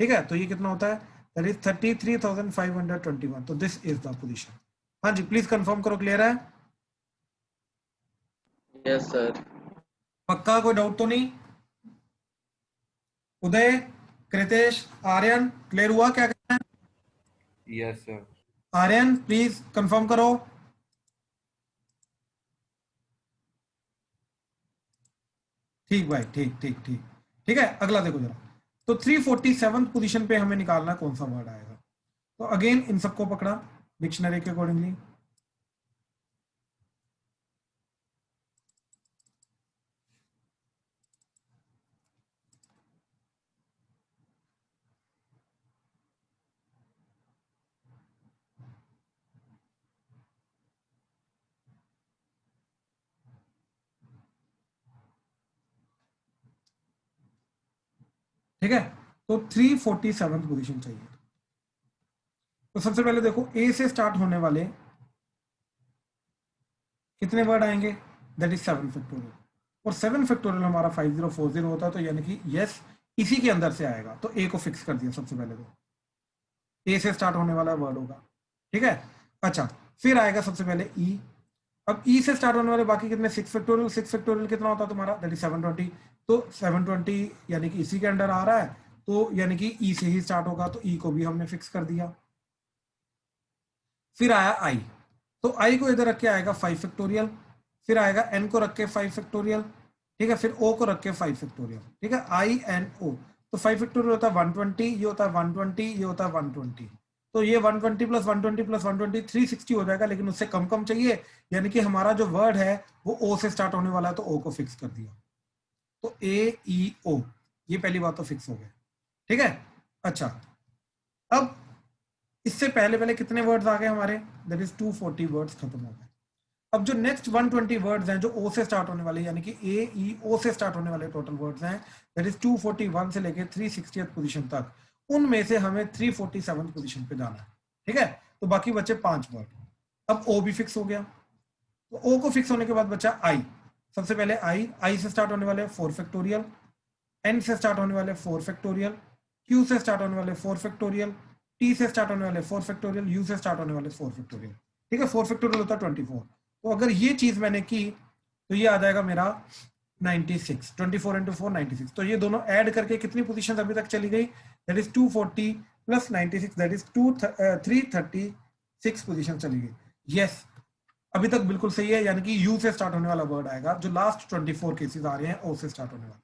ठीक है, तो ये कितना होता है? That is 33,521. तो दिस इज द पोजीशन. हाँ जी, प्लीज कंफर्म करो. क्लियर है? Yes sir. पक्का? कोई डाउट तो नहीं? उदय, कृतेश, आर्यन, क्लियर हुआ? क्या कहना है Yes, sir. Aryan? Please confirm करो. ठीक भाई, ठीक ठीक ठीक. ठीक है, अगला देखो जरा. तो 347 पोजीशन पे हमें निकालना कौन सा वर्ड आएगा. तो अगेन इन सबको पकड़ा डिक्शनरी के अकॉर्डिंगली. ठीक है, तो 347 पोजीशन चाहिए. तो सबसे पहले देखो, ए से स्टार्ट होने वाले कितने वर्ड आएंगे? दैट इज 7 फैक्टोरियल, और 7 फैक्टोरियल हमारा 5040 होता है, तो यानी कि यस इसी के अंदर से आएगा. तो ए को फिक्स कर दिया सबसे पहले. तो ए से स्टार्ट होने वाला वर्ड होगा. ठीक है, अच्छा, फिर आएगा सबसे पहले ई. अब ई से स्टार्ट होने वाले बाकी कितने? 6 फैक्टोरियल. 6 फैक्टोरियल कितना होता है तुम्हारा? That is 720. तो 720 यानी कि इसी के अंडर आ रहा है, तो यानी कि ई से ही स्टार्ट होगा, तो ई को भी हमने फिक्स कर दिया. फिर आया आई, तो आई को इधर रख के आएगा 5 फैक्टोरियल. फिर आएगा एन को रख के 5 फैक्टोरियल. ठीक है, फिर ओ को रख के 5 फैक्टोरियल. ठीक है, आई एन ओ. तो 5 फैक्टोरियल होता है 120, ये होता है 120, ये होता है 120. तो ये 120 प्लस 120 प्लस 120 360 हो जाएगा, लेकिन उससे कम कम चाहिए, यानी कि हमारा जो वर्ड है वो ओ से स्टार्ट होने वाला है, तो ओ को फिक्स कर दिया. तो ए ई ओ, ये पहली बात तो फिक्स हो गया. ठीक है, अच्छा, अब इससे पहले पहले कितने वर्ड्स आ गए हमारे? दैट इज 240 वर्ड्स खत्म हो गए. अब जो नेक्स्ट 120 वर्ड्स हैं जो ओ से स्टार्ट होने वाले, यानी कि ए ई ओ से स्टार्ट होने वाले टोटल वर्ड्स हैं, दैट इज 241 से लेके 360th पोजीशन तक. उनमें से हमें 347 पोजीशन पे जाना है. ठीक है, तो बाकी बचे 5 वर्ड. अब ओ भी फिक्स हो गया, तो ओ को फिक्स होने के बाद बचा आई. सबसे पहले आई. आई से स्टार्ट होने वाले 4 फैक्टोरियल, एन से स्टार्ट होने वाले 4 फैक्टोरियल, क्यू से स्टार्ट होने वाले 4 फैक्टोरियल, टी से स्टार्ट होने वाले 4 फैक्टोरियल, यू से स्टार्ट होने वाले 4 फैक्टोरियल. ठीक है, 4 फैक्टोरियल होता है 24. तो अगर ये चीज मैंने की तो ये आ जाएगा मेरा 96. 24 इंटू 4 96. तो ये दोनों ऐड करके कितनी पोजीशन अभी तक चली गई? That is 240 plus 96, that is 336 position चली गई. यस, अभी तक बिल्कुल सही है, यानी कि यू से स्टार्ट होने वाला वर्ड आएगा. जो लास्ट 24 केसेस आ रहे हैं ओ से स्टार्ट होने वाले.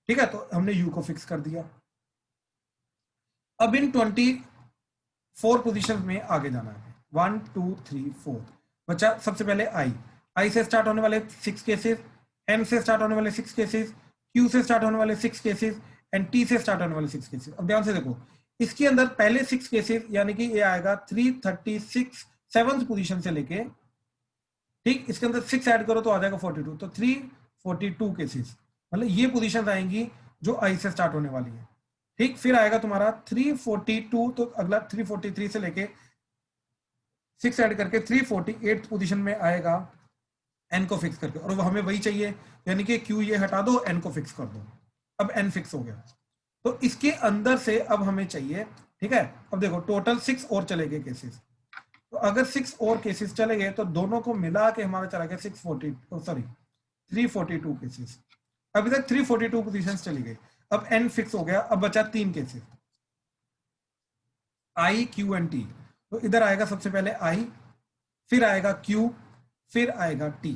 ठीक है, तो हमने यू को फिक्स कर दिया. अब इन 24 पोजीशन में आगे जाना है. 1 2 3 4 बचा सबसे पहले आई. आई से स्टार्ट होने वाले 6 केसेस, एन से स्टार्ट होने वाले 6 केसेस, Q से स्टार्ट होने वाले 6 केसेस एंड T से स्टार्ट होने वाले 6 केसेस। अब ध्यान से देखो, इसके अंदर पहले 6 केसेस यानी कि ये आएगा 336 7th पोजीशन से लेके, ठीक, इसके अंदर 6 ऐड करो तो आ जाएगा 42, तो 342 केसेस, मतलब ये पोजीशन आएंगी जो I से स्टार्ट होने वाली है, ठीक। फिर आएगा तुम्हारा 342, तो अगला 343 से लेके 6 ऐड करके 348 पोजीशन में आएगा n को फिक्स करके, और वो हमें वही चाहिए, यानी कि Q ये हटा दो, n को फिक्स कर दो। अब n फिक्स हो गया, तो इसके अंदर से अब हमें चाहिए, ठीक है। अब देखो टोटल 6 और चले गए केसेस, तो अगर 6 और केसेस चले गए तो दोनों को मिला के हमारा चला गया 342 केसेस। अभी तक 342 पोजीशंस चली गई, अब n फिक्स हो गया, अब बचा 3 cases I, Q and T। तो इधर आएगा सबसे पहले I, फिर आएगा Q, फिर आएगा T,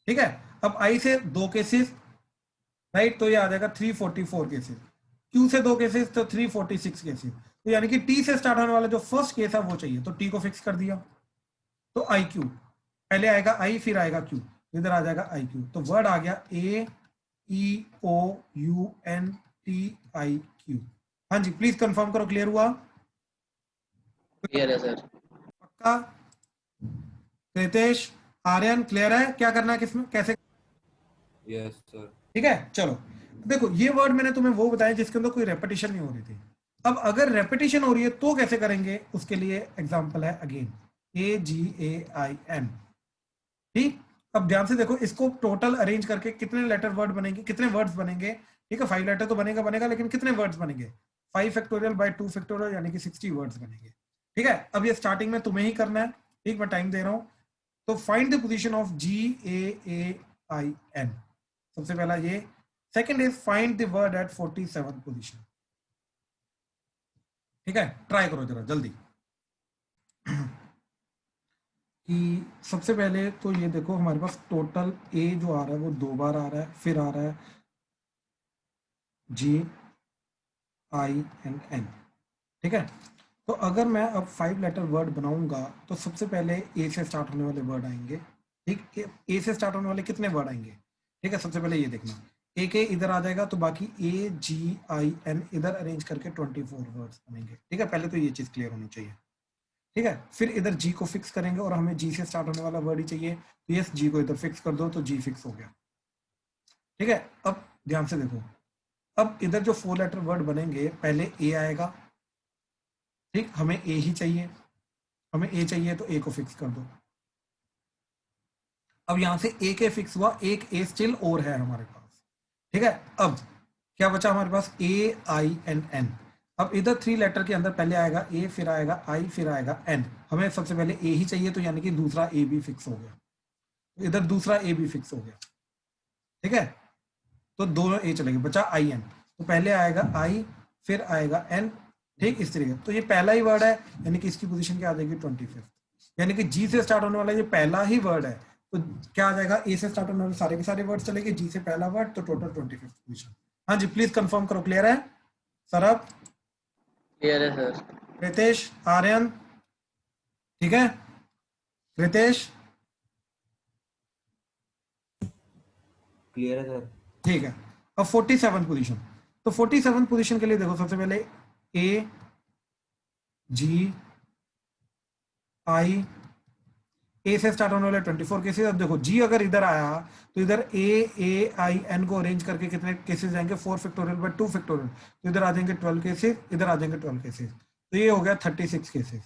ठीक है। अब I से 2 केसेस, राइट, तो ये आ जाएगा 344 केसेस। Q से 2 केसेस तो 346 केसेस। तो यानी कि T से स्टार्ट होने वाला जो फर्स्ट केस है वो चाहिए, तो T को फिक्स कर दिया, तो IQ पहले आएगा I, फिर आएगा Q, इधर आ जाएगा IQ, तो वर्ड आ गया AEOUNTIQ। हाँ जी, प्लीज कंफर्म करो, क्लियर हुआ? क्लियर है सर। पक्का? रितेश, आर्यन, क्लियर है क्या करना है, किसमें कैसे? Yes sir. ठीक है, चलो देखो, ये वर्ड मैंने तुम्हें वो बताया जिसके अंदर कोई रेपिटेशन नहीं हो रही थी। अब अगर रेपिटेशन हो रही है तो कैसे करेंगे, उसके लिए एग्जांपल है अगेन AGAIN, ठीक। अब ध्यान से देखो, इसको टोटल अरेंज करके कितने लेटर वर्ड बनेंगे, कितने वर्ड्स बनेंगे, ठीक है। 5 लेटर तो बनेगा, लेकिन कितने वर्ड्स बनेंगे, 5 फैक्टोरियल बाय 2 फैक्टोरियल यानी कि 60 वर्ड्स बनेंगे, ठीक है। अब ये स्टार्टिंग में तुम्हें ही करना है, ठीक, मैं टाइम दे रहा हूं। तो find the position of GAAIN, सबसे पहला ये। Second is find the word at 47th position, ठीक है। ट्राई करो जरा जल्दी कि सबसे पहले तो ये देखो, हमारे पास टोटल A जो आ रहा है वो 2 बार आ रहा है, फिर आ रहा है GINN, ठीक है। तो अगर मैं अब 5 लेटर वर्ड बनाऊंगा तो सबसे पहले A से स्टार्ट होने वाले वर्ड आएंगे, ठीक। A से स्टार्ट होने वाले कितने वर्ड आएंगे, ठीक है। सबसे पहले ये देखना, A के इधर आ जाएगा तो बाकी AGIN इधर अरेंज करके 24 वर्ड्स बनेंगे, ठीक है। पहले तो ये चीज क्लियर होनी चाहिए, ठीक है। फिर इधर G को फिक्स करेंगे और हमें G से स्टार्ट होने वाला वर्ड ही चाहिए, तो यस G को इधर फिक्स कर दो, तो G फिक्स हो गया, ठीक है। अब ध्यान से देखो, अब इधर जो 4 लेटर वर्ड बनेंगे, पहले A आएगा, ठीक, हमें A ही चाहिए, हमें A चाहिए तो A को फिक्स कर दो। अब यहां से A के फिक्स हुआ, एक A स्टिल और है हमारे पास, ठीक है। अब क्या बचा हमारे पास, AINN। अब इधर 3 लेटर के अंदर पहले आएगा A, फिर आएगा I, फिर आएगा N, हमें सबसे पहले A ही चाहिए, तो यानी कि दूसरा A भी फिक्स हो गया, तो इधर दूसरा A भी फिक्स हो गया, ठीक है। तो दोनों A चलेंगे, बचा IN, तो पहले आएगा I, फिर आएगा N, ठीक, इस तरीके। तो ये पहला ही वर्ड है, यानी कि इसकी पोजीशन क्या आ जाएगी, 25, यानी कि G से स्टार्ट होने वाला ये पहला ही वर्ड है, तो क्या आ जाएगा, A से स्टार्ट होने वाले सारे के सारे वर्ड चलेंगे, G से पहला वर्ड, तो टोटल 25 पोजीशन। हाँ जी, प्लीज कंफर्म करो, क्लियर है? सरब, क्लियर है सर। रितेश, आर्यन, ठीक है। रितेश, क्लियर है सर। ठीक है। अब 47 पोजीशन, तो 47 पोजीशन के लिए देखो, सबसे पहले AGI, A से स्टार्ट होने वाले 24 केसेस। अब देखो G अगर इधर आया तो इधर AAIN को अरेंज करके कितने केसेस जाएंगे, 4 फैक्टोरियल बाय 2 फैक्टोरियल, तो इधर आ जाएंगे 12 केसेस, इधर आ जाएंगे 12 केसेस, तो ये हो गया 36 केसेस।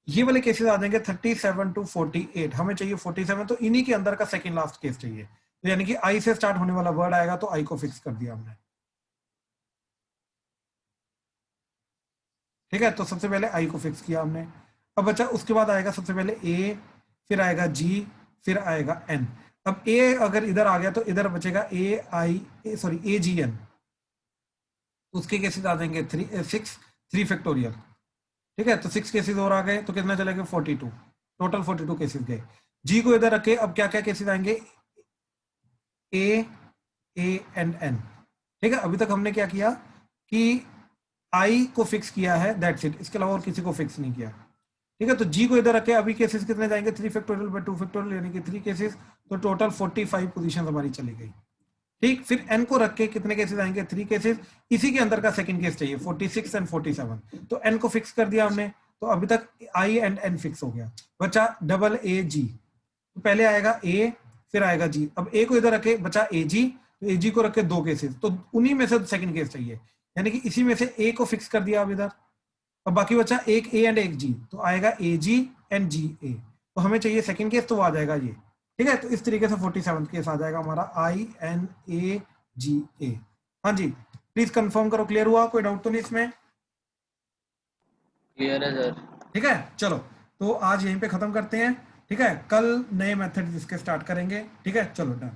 ये वाले केसेस आ जाएंगे 37 to 48, हमें चाहिए 47, तो इन्हीं के अंदर का सेकंड लास्ट केस चाहिए, तो यानी कि I से स्टार्ट होने वाला वर्ड आएगा, तो I को फिक्स कर दिया हमने, ठीक है। तो सबसे पहले I को फिक्स किया हमने। अब बच्चा उसके बाद आएगा सबसे पहले A, फिर आएगा G, फिर आएगा N। अब A अगर इधर आ गया तो इधर बचेगा AGN, उसके केसेस आ जाएंगे 3 फैक्टोरियल, ठीक है। तो 6 केसेस और आ गए, तो कितना चलेगा, 42, टोटल 42 केसेस गए। G को इधर रखे, अब क्या क्या केसेस आएंगे, AANN, ठीक है। अभी तक हमने क्या किया कि I को फिक्स किया है, दैट्स इट, इसके अलावा और किसी को फिक्स नहीं किया, ठीक है। तो G को इधर रखे, अभी केसेस कितने जाएंगे, 3 फैक्टोरियल बाय 2 फैक्टोरियल यानी कि 3 केसेस, तो टोटल 45 पोजीशन हमारी चली गई, ठीक, फिर n को रख के कितने केसेस आएंगे, 3 केसेस, इसी के अंदर का सेकंड केस चाहिए 46 एंड 47, तो n को फिक्स कर दिया हमने, तो अभी तक i एंड n फिक्स हो गया, बचा डबल ए जी, तो पहले आएगा a फिर आएगा g, अब a को इधर रखे बचा ए जी, तो ए जी को रखे 2 केसेस, तो उन्हीं में से सेकंड केस चाहिए, यानी कि इसी में से a को फिक्स कर दिया अब इधर, अब बाकी बचा एक a एंड एक g, तो आएगा ए जी एंड जी ए, तो हमें चाहिए सेकंड केस, तो वो आ जाएगा ये, ठीक है, तो इस तरीके से 47 केस आ जाएगा हमारा आई एन ए जी ए। हाँ जी, प्लीज कंफर्म करो, क्लियर हुआ, कोई डाउट तो नहीं इसमें? क्लियर है सर। ठीक है, चलो तो आज यहीं पे खत्म करते हैं, ठीक है, कल नए मेथड इसके स्टार्ट करेंगे, ठीक है, चलो डन।